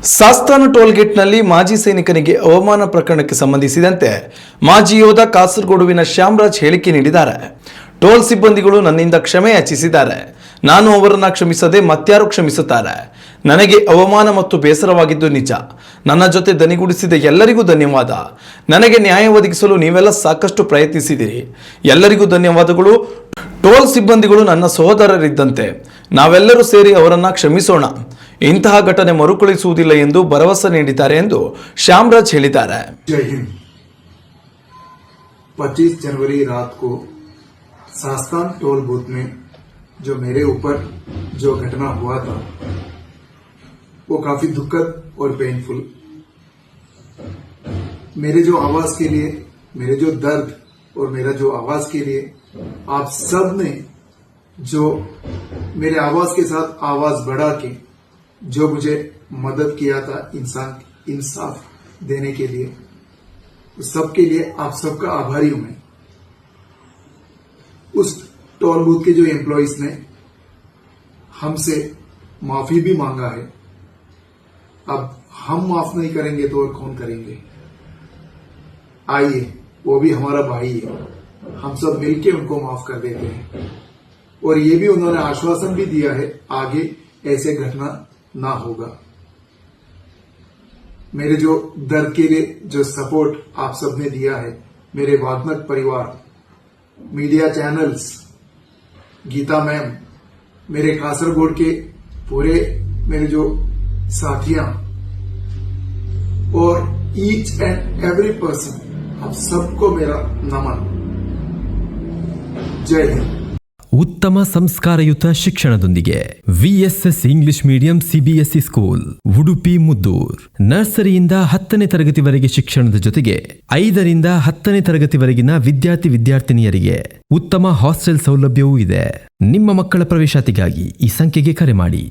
ಸಾಸ್ತಾನ ಟೋಲ್ಗೇಟ್ನಲ್ಲಿ ಮಾಜಿ ಸೈನಿಕನಿಗೆ ಅವಮಾನ ಪ್ರಕರಣಕ್ಕೆ ಸಂಬಂಧಿಸಿದಂತೆ ಮಾಜಿ ಯೋಧ ಕಾಸರಗೋಡುವಿನ ಶ್ಯಾಮರಾಜ್ ಹೇಳಿಕೆ ನೀಡಿದ್ದಾರೆ. ಟೋಲ್ ಸಿಬ್ಬಂದಿಗಳು ನನ್ನಿಂದ ಕ್ಷಮೆ ಯಾಚಿಸಿದ್ದಾರೆ. ನಾನು ಅವರನ್ನು ಕ್ಷಮಿಸದೆ ಮತ್ಯಾರು ಕ್ಷಮಿಸುತ್ತಾರೆ. ನನಗೆ ಅವಮಾನ ಮತ್ತು ಬೇಸರವಾಗಿದ್ದು ನಿಜ. ನನ್ನ ಜೊತೆ ದನಿಗೂಡಿಸಿದ ಎಲ್ಲರಿಗೂ ಧನ್ಯವಾದ. ನನಗೆ ನ್ಯಾಯ ಒದಗಿಸಲು ನೀವೆಲ್ಲ ಸಾಕಷ್ಟು ಪ್ರಯತ್ನಿಸಿದಿರಿ. ಎಲ್ಲರಿಗೂ ಧನ್ಯವಾದಗಳು. ಟೋಲ್ ಸಿಬ್ಬಂದಿಗಳು ನನ್ನ ಸಹೋದರರಿದ್ದಂತೆ. ನಾವೆಲ್ಲರೂ ಸೇರಿ ಅವರನ್ನು ಕ್ಷಮಿಸೋಣ. ಇಂತಹ ಘಟನೆ ಮರುಕಳಿಸುವುದಿಲ್ಲ ಎಂದು ಭರವಸೆ ನೀಡಿದ್ದಾರೆ ಎಂದು ಶ್ಯಾಮರಾಜ್ ಹೇಳಿದ್ದಾರೆ. जय हिंद। 25 जनवरी रात को सास्तान टोल बूथ में जो मेरे ऊपर जो घटना हुआ था वो काफी दुखद और पेनफुल। मेरे जो आवाज के लिए, मेरे जो दर्द और मेरा जो आवाज के लिए आप सब ने जो मेरे आवाज के साथ आवाज बढ़ा के जो मुझे मदद किया था इंसाफ देने के लिए, उस सब के लिए आप सबका आभारी हूं मैं। उस टोल बूथ के जो एम्प्लॉइज ने हमसे माफी भी मांगा है। अब हम माफ नहीं करेंगे तो और कौन करेंगे। आइए, वो भी हमारा भाई है, हम सब मिलके उनको माफ कर देते हैं। और ये भी उन्होंने आश्वासन भी दिया है आगे ऐसे घटना ना होगा। मेरे जो दर्द के लिए जो सपोर्ट आप सबने दिया है, मेरे वाग्नक परिवार, मीडिया चैनल्स, गीता मैम, मेरे कासरगोड के पूरे मेरे जो साथियां और ईच एंड एवरी पर्सन, आप सबको मेरा नमन। जय हिंद। ಉತ್ತಮ ಸಂಸ್ಕಾರಯುತ ಶಿಕ್ಷಣದೊಂದಿಗೆ VSS English medium CBSE school Udupi Muddur. ನರ್ಸರಿಯಿಂದ 10ನೇ ತರಗತಿವರೆಗೆ ಶಿಕ್ಷಣದ ಜೊತೆಗೆ 5ರಿಂದ 10ನೇ ತರಗತಿವರೆಗಿನ ವಿದ್ಯಾರ್ಥಿನಿಯರಿಗೆ ಉತ್ತಮ ಹಾಸ್ಟೆಲ್ ಸೌಲಭ್ಯವೂ ಇದೆ. ನಿಮ್ಮ ಮಕ್ಕಳ ಪ್ರವೇಶಾತಿಗಾಗಿ ಈ ಸಂಖ್ಯೆಗೆ ಕರೆ ಮಾಡಿ.